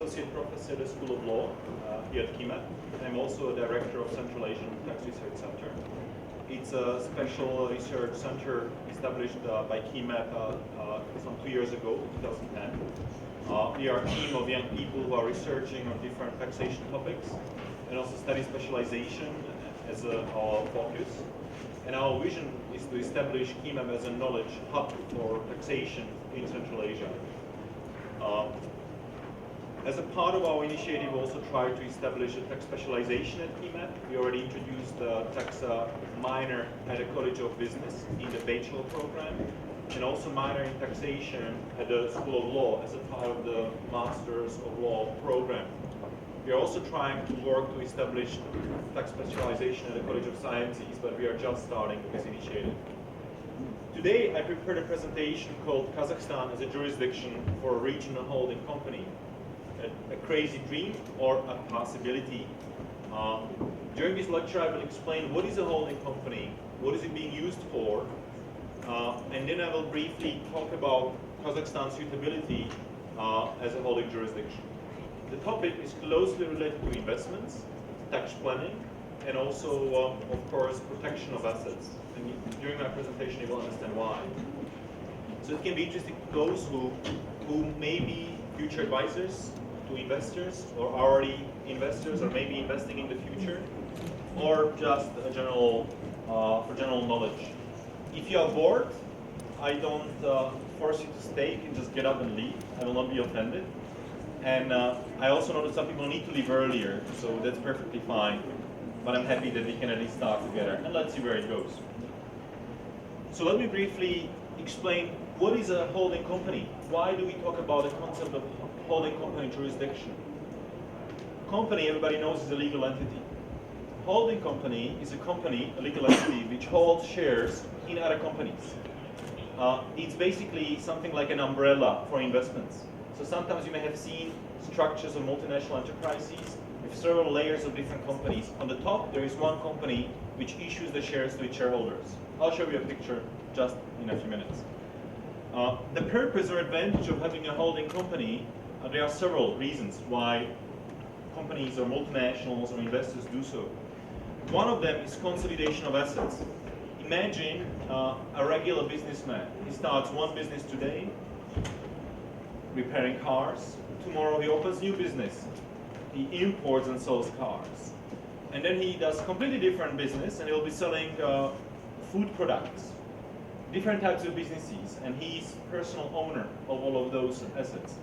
Associate Professor at the School of Law here at KIMEP. I'm also a Director of Central Asian Tax Research Center. It's a special research center established by KIMEP some 2 years ago, 2010. We are a team of young people who are researching on different taxation topics and also study specialization as our focus. And our vision is to establish KIMEP as a knowledge hub for taxation in Central Asia. As a part of our initiative, we also tried to establish a tax specialization at KIMEP. We already introduced a tax minor at the College of Business in the bachelor program, and also minor in taxation at the School of Law as a part of the Masters of Law program. We are also trying to work to establish tax specialization at the College of Sciences, but we are just starting this initiative. Today, I prepared a presentation called Kazakhstan as a jurisdiction for a regional holding company. A crazy dream or a possibility. During this lecture, I will explain what is a holding company, what is it being used for, and then I will briefly talk about Kazakhstan's suitability as a holding jurisdiction. The topic is closely related to investments, tax planning, and also, of course, protection of assets. And during my presentation, you will understand why. So it can be interesting to those who may be future advisors to investors, or already investors, or maybe investing in the future, or just a general for general knowledge. If you are bored, I don't force you to stay. You can just get up and leave. I will not be offended. And I also know that some people need to leave earlier, so that's perfectly fine. But I'm happy that we can at least start together, and let's see where it goes. So let me briefly explain what is a holding company. Why do we talk about the concept of holding company jurisdiction? Company, everybody knows, is a legal entity. Holding company is a company, a legal entity, which holds shares in other companies. It's basically something like an umbrella for investments. So sometimes you may have seen structures of multinational enterprises with several layers of different companies. On the top, there is one company which issues the shares to its shareholders. I'll show you a picture just in a few minutes. The purpose or advantage of having a holding company, there are several reasons why companies or multinationals or investors do so. One of them is consolidation of assets. Imagine a regular businessman. He starts one business today, repairing cars. Tomorrow he opens new business. He imports and sells cars. And then he does completely different business, and he'll be selling food products. Different types of businesses, and he's personal owner of all of those assets.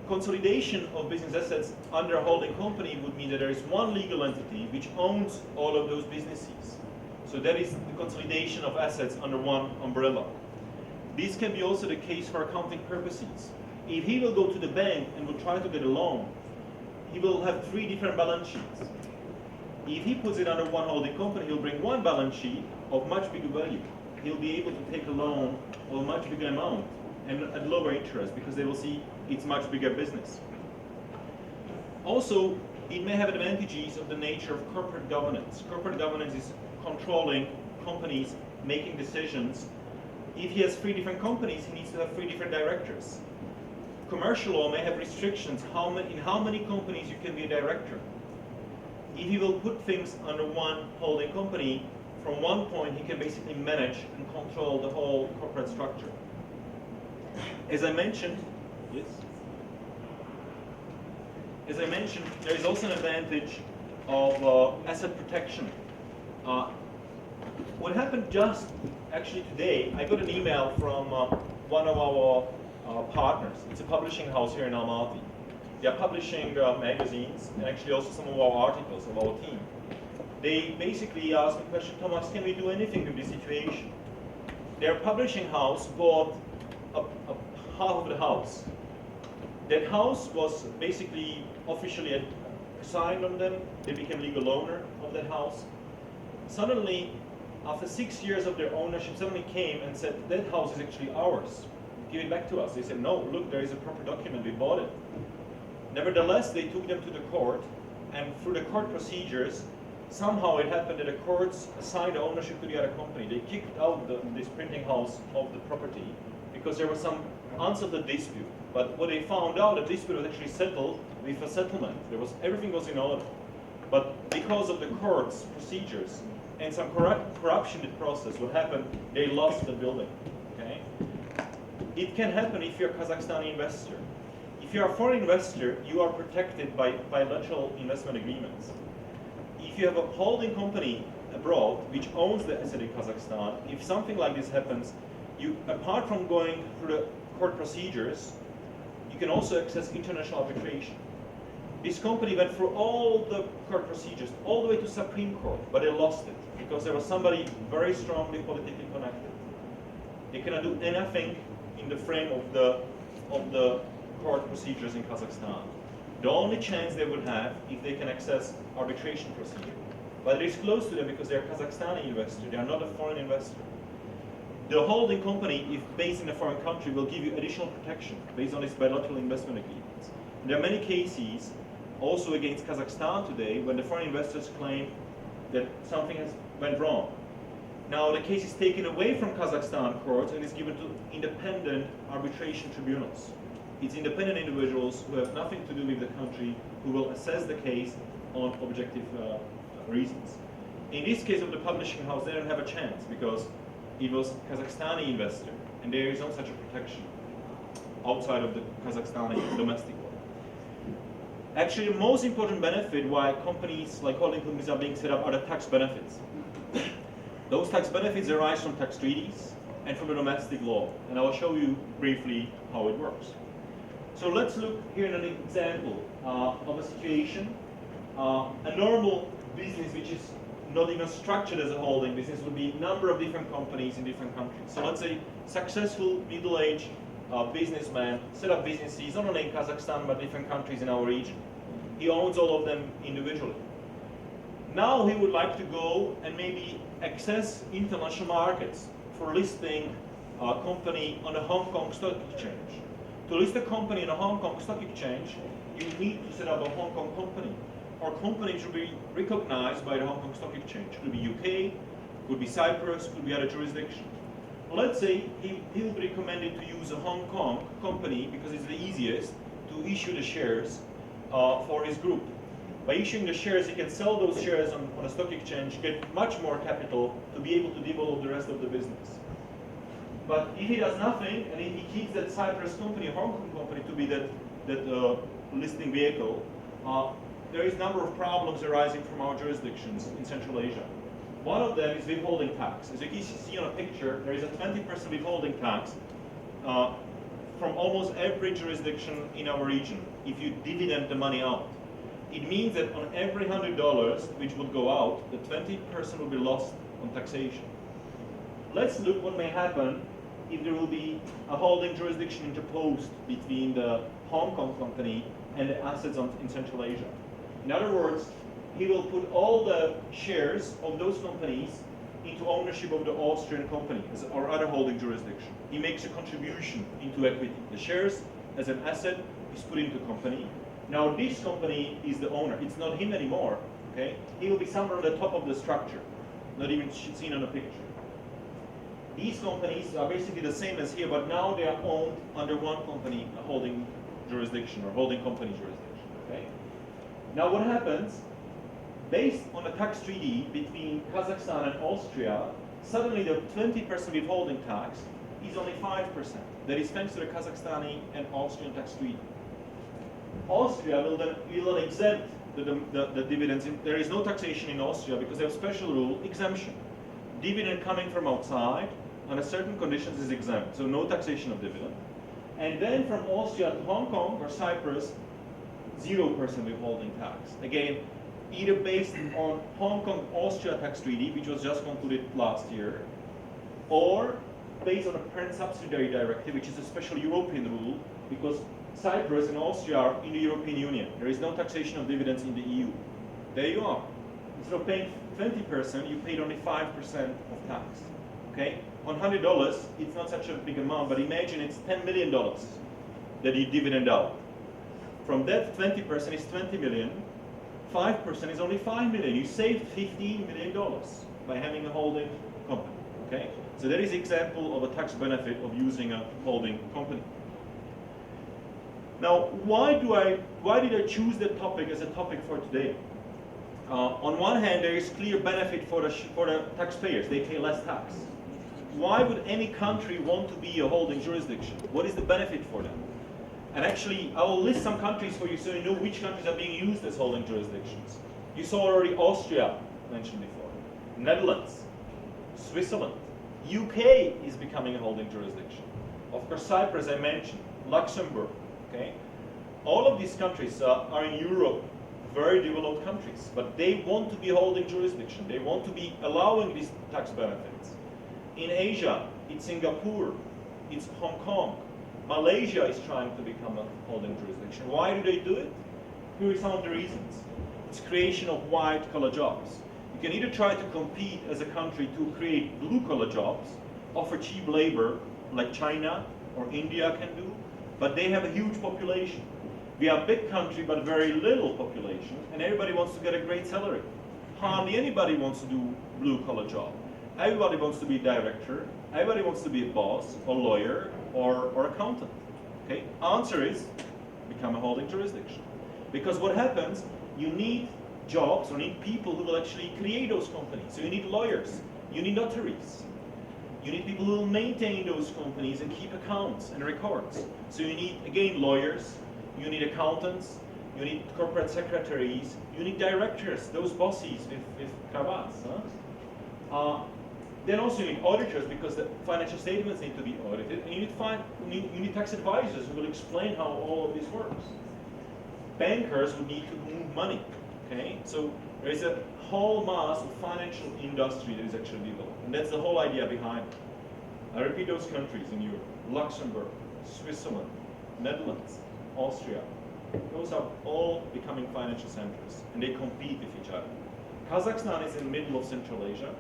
Consolidation of business assets under a holding company would mean that there is one legal entity which owns all of those businesses. So that is the consolidation of assets under one umbrella. This can be also the case for accounting purposes. If he will go to the bank and will try to get a loan, he will have 3 different balance sheets. If he puts it under one holding company, he'll bring one balance sheet of much bigger value. He'll be able to take a loan of a much bigger amount and at lower interest because they will see it's much bigger business. Also, it may have advantages of the nature of corporate governance. Corporate governance is controlling companies, making decisions. If he has 3 different companies, he needs to have 3 different directors. Commercial law may have restrictions in how many companies you can be a director. If he will put things under one holding company, from one point he can basically manage and control the whole corporate structure. As I mentioned, yes? As I mentioned, there is also an advantage of asset protection. What happened just actually today, I got an email from one of our partners. It's a publishing house here in Almaty. They are publishing magazines and actually also some of our articles of our team. They basically asked the question, Thomas, can we do anything with this situation? Their publishing house bought half of the house. That house was basically officially assigned on them. They became legal owner of that house. Suddenly, after 6 years of their ownership, somebody came and said, that house is actually ours. Give it back to us. They said, no, look, there is a proper document, we bought it. Nevertheless, they took them to the court, and through the court procedures, somehow it happened that the courts assigned ownership to the other company. They kicked out this printing house of the property because there was some unsettled dispute. But what they found out, that dispute was actually settled with a settlement. Everything was in order. But because of the court's procedures and some corruption in the process, what happened, they lost the building. Okay? It can happen if you're a Kazakhstani investor. If you're a foreign investor, you are protected by bilateral investment agreements. If you have a holding company abroad which owns the asset in Kazakhstan, if something like this happens, you, apart from going through the court procedures, you can also access international arbitration. This company went through all the court procedures, all the way to Supreme Court, but they lost it because there was somebody very strongly politically connected. They cannot do anything in the frame of the court procedures in Kazakhstan. The only chance they would have if they can access arbitration procedure. But it is close to them because they're a Kazakhstani investor, they are not a foreign investor. The holding company, if based in a foreign country, will give you additional protection based on its bilateral investment agreements. And there are many cases also against Kazakhstan today when the foreign investors claim that something has went wrong. Now the case is taken away from Kazakhstan courts and is given to independent arbitration tribunals. It's independent individuals who have nothing to do with the country who will assess the case on objective reasons. In this case of the publishing house, they don't have a chance because it was a Kazakhstani investor and there is no such a protection outside of the Kazakhstani domestic law. Actually, the most important benefit why companies like holding companies are being set up are the tax benefits. Those tax benefits arise from tax treaties and from the domestic law, and I will show you briefly how it works. So let's look here at an example of a situation. A normal business which is not even structured as a holding business would be a number of different companies in different countries. So let's say successful middle-aged businessman set up businesses not only in Kazakhstan but different countries in our region. He owns all of them individually. Now he would like to go and maybe access international markets for listing a company on a Hong Kong stock exchange. To list a company on a Hong Kong stock exchange, you need to set up a Hong Kong company. Or company should be recognized by the Hong Kong Stock Exchange. Could be UK, could be Cyprus, could be other jurisdictions. Let's say he will be recommended to use a Hong Kong company because it's the easiest to issue the shares for his group. By issuing the shares, he can sell those shares on a stock exchange, get much more capital to be able to develop the rest of the business. But if he does nothing, and if he keeps that Cyprus company, Hong Kong company, to be that listing vehicle, there is a number of problems arising from our jurisdictions in Central Asia. One of them is withholding tax. As you can see on a picture, there is a 20% withholding tax from almost every jurisdiction in our region if you dividend the money out. It means that on every $100 which would go out, the 20% will be lost on taxation. Let's look what may happen if there will be a holding jurisdiction interposed between the Hong Kong company and the assets in Central Asia. In other words, he will put all the shares of those companies into ownership of the Austrian company or other holding jurisdiction. He makes a contribution into equity. The shares as an asset is put into a company. Now this company is the owner. It's not him anymore. Okay? He will be somewhere at the top of the structure, not even seen on a picture. These companies are basically the same as here, but now they are owned under one company, a holding jurisdiction or holding company jurisdiction. Okay? Now what happens, based on a tax treaty between Kazakhstan and Austria, suddenly the 20% withholding tax is only 5%. That is thanks to the Kazakhstani and Austrian tax treaty. Austria will then exempt the dividends. There is no taxation in Austria because they have a special rule, exemption. Dividend coming from outside under certain conditions is exempt, so no taxation of dividend. And then from Austria to Hong Kong or Cyprus, 0% withholding tax. Again, either based on Hong Kong-Austria tax treaty, which was just concluded last year, or based on a parent subsidiary directive, which is a special European rule, because Cyprus and Austria are in the European Union. There is no taxation of dividends in the EU. There you are. Instead of paying 20%, you paid only 5% of tax. Okay? On $100, it's not such a big amount, but imagine it's $10 million that you dividend out. From that, 20% is 20 million, 5% is only 5 million. You saved $15 million by having a holding company. Okay? So that is an example of a tax benefit of using a holding company. Now, why did I choose that topic as a topic for today? On one hand, there is clear benefit for the taxpayers. They pay less tax. Why would any country want to be a holding jurisdiction? What is the benefit for them? And actually, I will list some countries for you so you know which countries are being used as holding jurisdictions. You saw already Austria mentioned before, Netherlands, Switzerland, UK is becoming a holding jurisdiction. Of course, Cyprus I mentioned, Luxembourg. Okay, all of these countries are in Europe, very developed countries, but they want to be a holding jurisdiction. They want to be allowing these tax benefits. In Asia, it's Singapore, it's Hong Kong. Malaysia is trying to become a holding jurisdiction. Why do they do it? Here are some of the reasons. It's creation of white-collar jobs. You can either try to compete as a country to create blue-collar jobs, offer cheap labor like China or India can do, but they have a huge population. We are a big country but very little population, and everybody wants to get a great salary. Hardly anybody wants to do blue-collar job. Everybody wants to be a director, everybody wants to be a boss, or lawyer, or accountant. Okay? Answer is, become a holding jurisdiction. Because what happens, you need jobs, or need people who will actually create those companies. So you need lawyers, you need notaries, you need people who will maintain those companies and keep accounts and records. So you need, again, lawyers, you need accountants, you need corporate secretaries, you need directors, those bosses with cravats. Huh? Then also you need auditors because the financial statements need to be audited, and you need tax advisors who will explain how all of this works. Bankers who need to move money. Okay, so there is a whole mass of financial industry that is actually developed, and that's the whole idea behind it. I repeat those countries in Europe: Luxembourg, Switzerland, Netherlands, Austria. Those are all becoming financial centers, and they compete with each other. Kazakhstan is in the middle of Central Asia.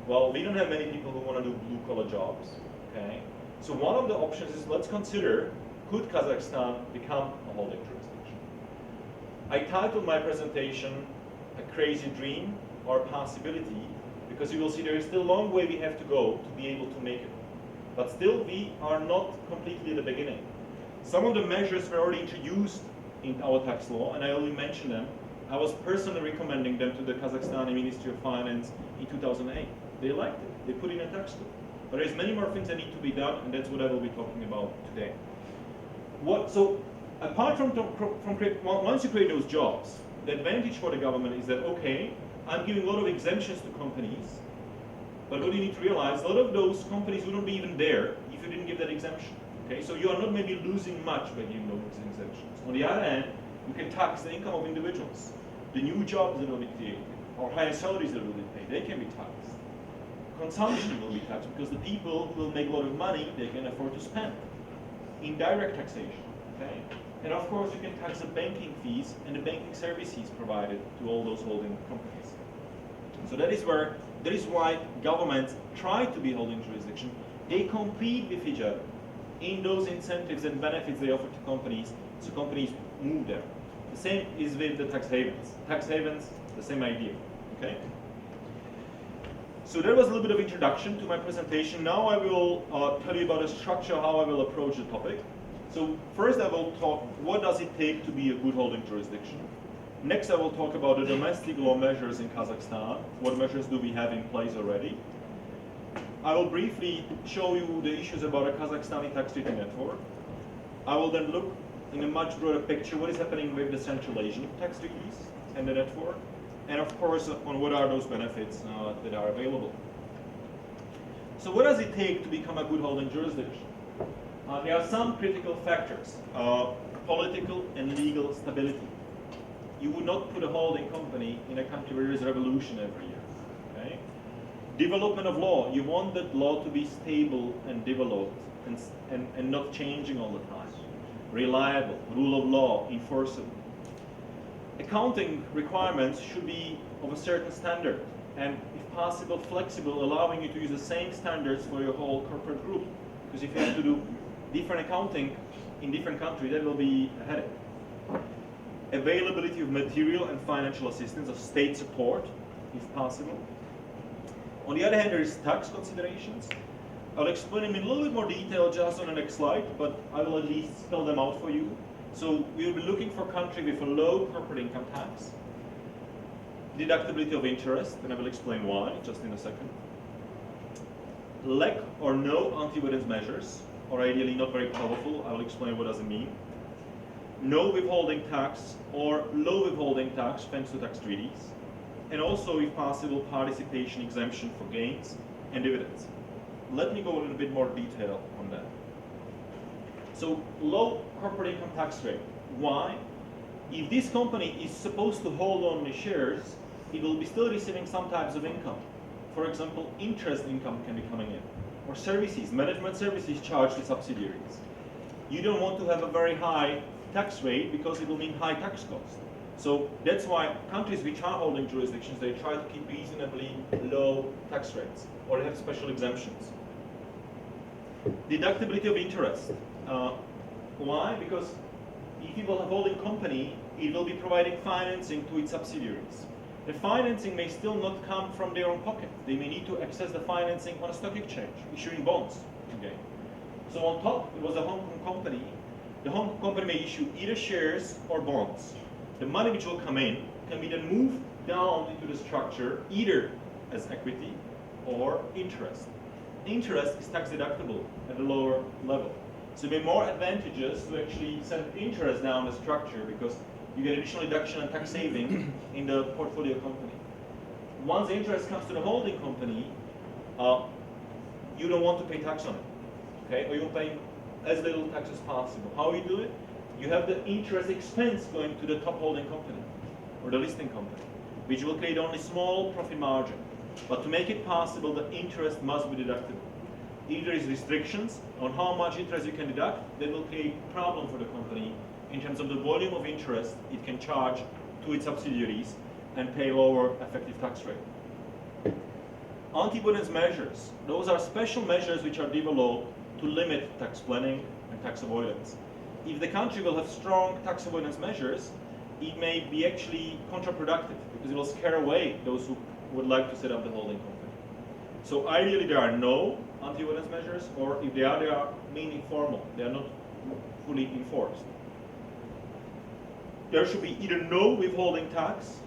Well, we don't have many people who want to do blue-collar jobs, okay? So one of the options is, let's consider, could Kazakhstan become a holding jurisdiction? I titled my presentation, A Crazy Dream or Possibility, because you will see there is still a long way we have to go to be able to make it. But still, we are not completely at the beginning. Some of the measures were already introduced in our tax law, and I only mentioned them. I was personally recommending them to the Kazakhstani Ministry of Finance in 2008. They liked it. They put in a tax law. But there's many more things that need to be done, and that's what I will be talking about today. So, apart from once you create those jobs, the advantage for the government is that, okay, I'm giving a lot of exemptions to companies, but what you need to realize, a lot of those companies wouldn't be even there if you didn't give that exemption. Okay, so you are not maybe losing much by giving those exemptions. On the other hand, you can tax the income of individuals. The new jobs that will be created, or higher salaries that will be paid, they can be taxed. Consumption will be taxed because the people who will make a lot of money, they can afford to spend. Indirect taxation, okay? And of course, you can tax the banking fees and the banking services provided to all those holding companies. So that is why governments try to be holding jurisdiction. They compete with each other in those incentives and benefits they offer to companies, so companies move there. The same is with the tax havens. Tax havens, the same idea, okay? So that was a little bit of introduction to my presentation. Now I will tell you about the structure, how I will approach the topic. So first I will talk, what does it take to be a good holding jurisdiction? Next I will talk about the domestic law measures in Kazakhstan. What measures do we have in place already? I will briefly show you the issues about a Kazakhstani tax treaty network. I will then look in a much broader picture what is happening with the Central Asian tax treaties and the network. And of course, on what are those benefits that are available. So what does it take to become a good holding jurisdiction? There are some critical factors. Political and legal stability. You would not put a holding company in a country where there is a revolution every year. Okay? Development of law. You want that law to be stable and developed and not changing all the time. Reliable, rule of law, enforceable. Accounting requirements should be of a certain standard and, if possible, flexible, allowing you to use the same standards for your whole corporate group. Because if you have to do different accounting in different countries, that will be a headache. Availability of material and financial assistance, of state support, if possible. On the other hand, there is tax considerations. I'll explain them in a little bit more detail just on the next slide, but I will at least spell them out for you. So we'll be looking for a country with a low corporate income tax, deductibility of interest, and I will explain why just in a second. Lack or no anti-avoidance measures, or ideally not very powerful. I will explain what does it mean. No withholding tax or low withholding tax thanks to tax treaties, and also, if possible, participation exemption for gains and dividends. Let me go a little bit more detail on that. So, low corporate income tax rate. Why? If this company is supposed to hold on the shares, it will be still receiving some types of income. For example, interest income can be coming in, or services, management services charged to subsidiaries. You don't want to have a very high tax rate because it will mean high tax costs. So that's why countries which are holding jurisdictions, they try to keep reasonably low tax rates, or they have special exemptions. Deductibility of interest. Why? Because if you will have a holding company, it will be providing financing to its subsidiaries. The financing may still not come from their own pocket. They may need to access the financing on a stock exchange, issuing bonds. Okay. So on top, it was a Hong Kong company. The Hong Kong company may issue either shares or bonds. The money which will come in can be then moved down into the structure either as equity or interest. Interest is tax deductible at a lower level. So it may be more advantageous to actually send interest down the structure because you get additional deduction and tax saving in the portfolio company. Once the interest comes to the holding company, you don't want to pay tax on it, okay? Or you pay as little tax as possible. How you do it? You have the interest expense going to the top holding company or the listing company, which will create only small profit margin. But to make it possible, the interest must be deductible. If there is restrictions on how much interest you can deduct, that will create a problem for the company in terms of the volume of interest it can charge to its subsidiaries and pay lower effective tax rate. Anti-avoidance measures. Those are special measures which are developed to limit tax planning and tax avoidance. If the country will have strong tax avoidance measures, it may be actually counterproductive because it will scare away those who would like to set up the holding company. So ideally there are no anti-avoidance measures, or if they are mainly formal. They are not fully enforced. There should be either no withholding tax,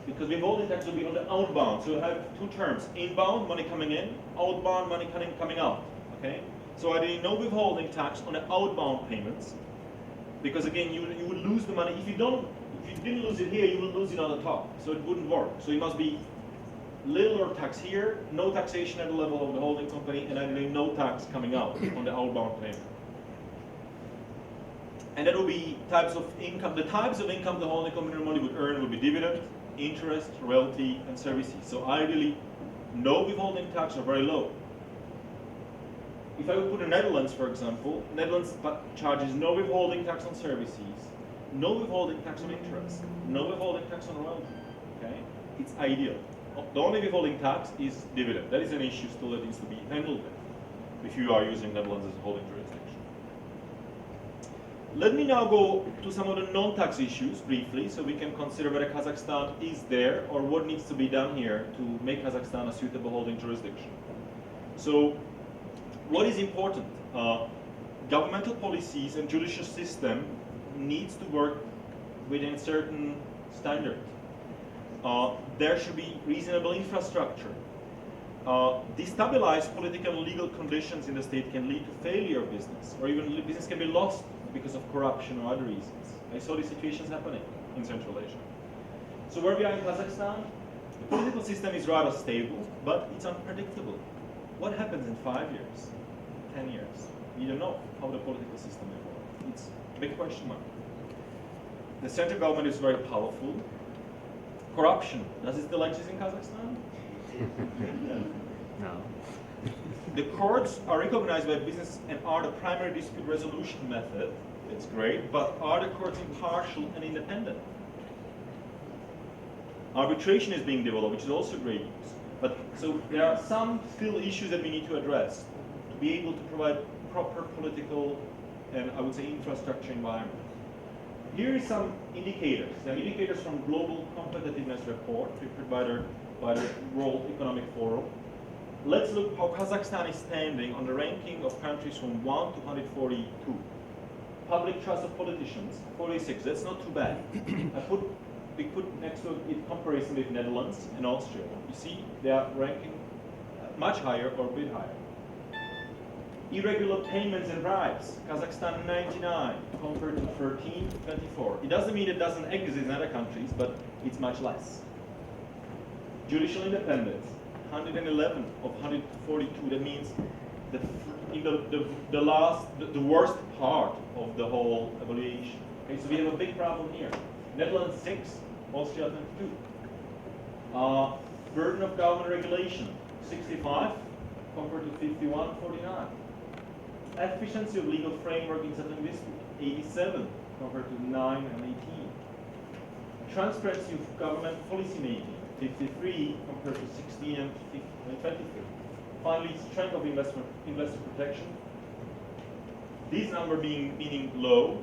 because withholding tax will be on the outbound. So you have two terms: inbound, money coming in; outbound, money coming out. Okay. So ideally no withholding tax on the outbound payments, because again you would lose the money if you didn't lose it here, you will lose it on the top. So it wouldn't work. So it must be little or tax here, no taxation at the level of the holding company, and ideally no tax coming out on the outbound payment. And that will be types of income. The types of income the holding company normally would earn would be dividend, interest, royalty, and services. So ideally, no withholding tax or very low. If I would put the Netherlands, for example, Netherlands charges no withholding tax on services, no withholding tax on interest, no withholding tax on royalty. Okay, it's ideal. The only withholding tax is dividend. That is an issue still that needs to be handled with if you are using Netherlands as a holding jurisdiction. Let me now go to some of the non-tax issues briefly, so we can consider whether Kazakhstan is there or what needs to be done here to make Kazakhstan a suitable holding jurisdiction. So, what is important? Governmental policies and judicial system needs to work within certain standard. There should be reasonable infrastructure. Destabilized political and legal conditions in the state can lead to failure of business, or even business can be lost because of corruption or other reasons. I saw these situations happening in Central Asia. So where we are in Kazakhstan, the political system is rather stable, but it's unpredictable. What happens in 5 years, 10 years? We don't know how the political system evolves. It's a big question mark. The central government is very powerful. Corruption, does it still exist in Kazakhstan? No. The courts are recognized by business and are the primary dispute resolution method. It's great, but are the courts impartial and independent? Arbitration is being developed, which is also great news. But so there are some still issues that we need to address to be able to provide proper political and I would say infrastructure environment. Here is some indicators. There are indicators from Global Competitiveness Report prepared by the World Economic Forum. Let's look how Kazakhstan is standing on the ranking of countries from 1 to 142. Public trust of politicians, 46. That's not too bad. We put next to it comparison with Netherlands and Austria. You see, they are ranking much higher or a bit higher. Irregular payments and bribes, Kazakhstan 99 compared to 13, 24. It doesn't mean it doesn't exist in other countries, but it's much less. Judicial independence, 111 of 142. That means the worst part of the whole evaluation. Okay, so we have a big problem here. Netherlands 6, Austria 22. Burden of government regulation, 65 compared to 51, 49. Efficiency of legal framework in settling dispute, 87 compared to 9 and 18. Transparency of government policy making, 53 compared to 16 and 23. Finally, strength of investor protection. This number meaning low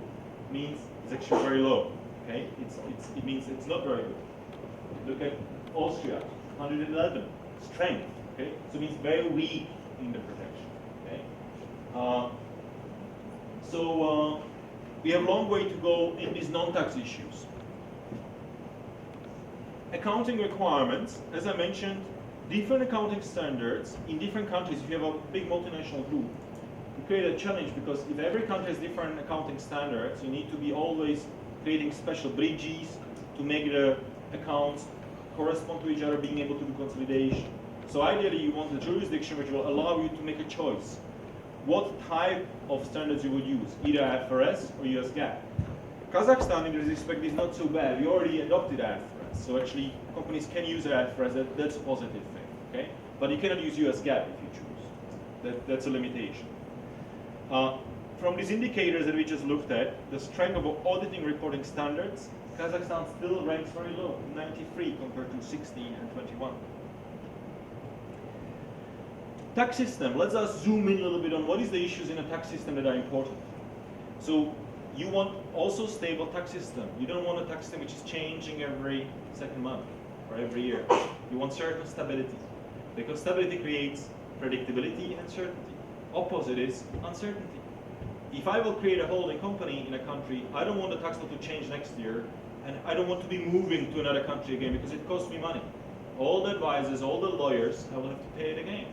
means it's actually very low. Okay, it means it's not very good. Look at Austria, 111, strength. Okay, so it means very weak in the protection. Okay, we have a long way to go in these non-tax issues. Accounting requirements, as I mentioned, different accounting standards in different countries. If you have a big multinational group, you create a challenge because if every country has different accounting standards, you need to be always creating special bridges to make the accounts correspond to each other, being able to do consolidation. So ideally, you want a jurisdiction which will allow you to make a choice. What type of standards you would use, either IFRS or US GAAP. Kazakhstan, in this respect, is not so bad. We already adopted IFRS, so actually companies can use IFRS. That's a positive thing. Okay, but you cannot use US GAAP if you choose. That's a limitation. From these indicators that we just looked at, the strength of auditing reporting standards, Kazakhstan still ranks very low, 93 compared to 16 and 21. Tax system, let's us zoom in a little bit on what is the issues in a tax system that are important. So you want also stable tax system. You don't want a tax system which is changing every second month or every year. You want certain stability, because stability creates predictability and certainty. Opposite is uncertainty. If I will create a holding company in a country, I don't want the tax law to change next year, and I don't want to be moving to another country again because it costs me money. All the advisors, all the lawyers, I will have to pay it again.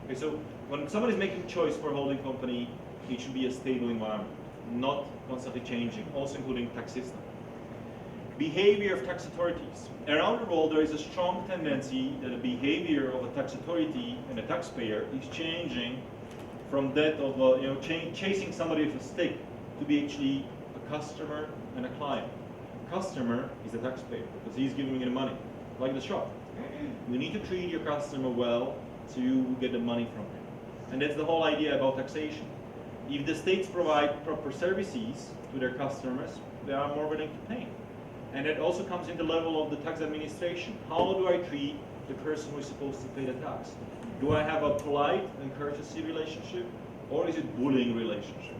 Okay, so when someone is making a choice for a holding company, it should be a stable environment, not constantly changing, also including tax system. Behavior of tax authorities. Around the world, there is a strong tendency that the behavior of a tax authority and a taxpayer is changing from that of chasing somebody with a stick to be actually a customer and a client. Customer is the taxpayer because he's giving you the money, like the shop. You need to treat your customer well so you get the money from him. And that's the whole idea about taxation. If the states provide proper services to their customers, they are more willing to pay. And it also comes in the level of the tax administration. How do I treat the person who is supposed to pay the tax? Do I have a polite and courtesy relationship, or is it bullying relationship?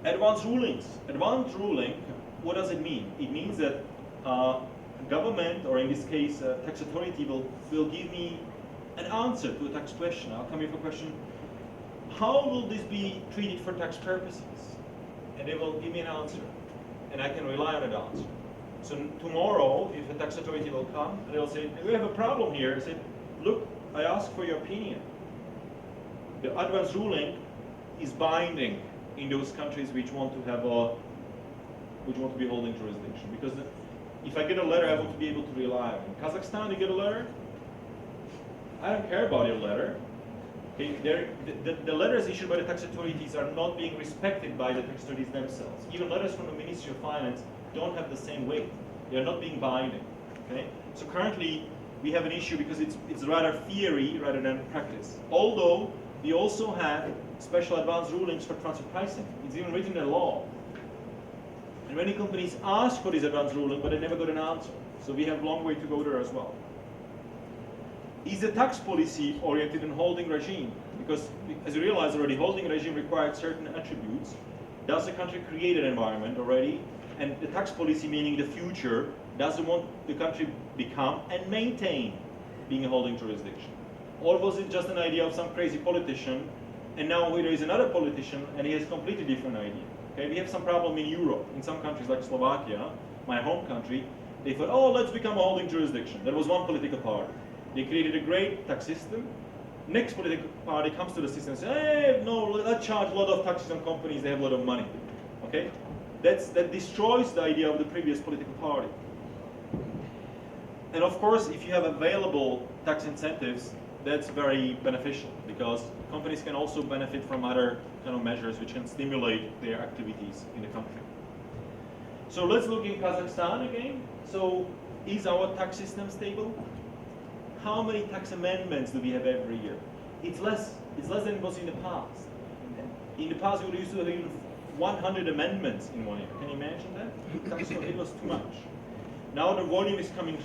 Advanced rulings. Advanced ruling, what does it mean? It means that government, or in this case, tax authority will give me an answer to a tax question. I'll come here for a question. How will this be treated for tax purposes? And they will give me an answer, and I can rely on that answer. So tomorrow, if the tax authority will come, and they'll say, we have a problem here. I say, look, I ask for your opinion. The advanced ruling is binding in those countries which want to have be holding jurisdiction. Because if I get a letter, I want to be able to rely on it. In Kazakhstan, you get a letter, I don't care about your letter. Okay, the letters issued by the tax authorities are not being respected by the tax authorities themselves. Even letters from the Ministry of Finance don't have the same weight. They are not being binding. Okay? So currently, we have an issue because it's rather theory rather than practice. Although we also have special advanced rulings for transfer pricing. It's even written in the law. And many companies ask for this advanced ruling, but they never got an answer. So we have a long way to go there as well. Is the tax policy oriented in holding regime? Because as you realize already, holding regime required certain attributes. Does the country create an environment already? And the tax policy, meaning the future, doesn't want the country become and maintain being a holding jurisdiction. Or was it just an idea of some crazy politician, and now there is another politician and he has a completely different idea? Okay, we have some problem in Europe, in some countries like Slovakia, my home country. They thought, oh, let's become a holding jurisdiction. There was one political party. They created a great tax system. Next political party comes to the system and says, hey, no, let's charge a lot of taxes on companies, they have a lot of money. Okay? That destroys the idea of the previous political party. And of course, if you have available tax incentives, that's very beneficial, because companies can also benefit from other kind of measures which can stimulate their activities in the country. So let's look in Kazakhstan again. So is our tax system stable? How many tax amendments do we have every year? It's less than it was in the past. In the past, we used to have even 100 amendments in 1 year. Can you imagine that? So it was too much. Now the volume is coming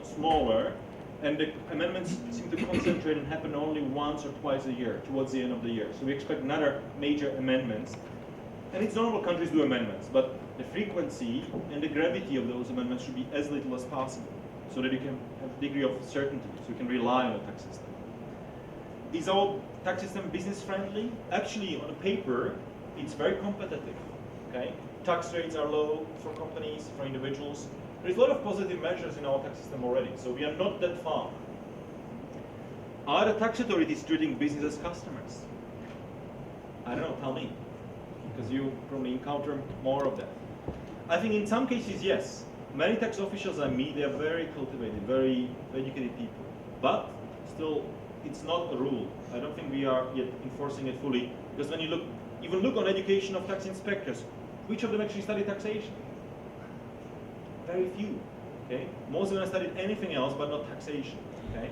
smaller, and the amendments seem to concentrate and happen only once or twice a year, towards the end of the year. So we expect another major amendments. And it's normal countries do amendments, but the frequency and the gravity of those amendments should be as little as possible, so that you can have a degree of certainty, so you can rely on the tax system. Is our tax system business friendly? Actually, on paper, it's very competitive. Okay? Tax rates are low for companies, for individuals. There's a lot of positive measures in our tax system already, so we are not that far. Are the tax authorities treating business as customers? I don't know, tell me, because you probably encounter more of that. I think in some cases, yes. Many tax officials I meet, they are very cultivated, very educated people. But still, it's not a rule. I don't think we are yet enforcing it fully, because when you look on education of tax inspectors, which of them actually study taxation? Very few. Okay? Most of them studied anything else but not taxation. Okay?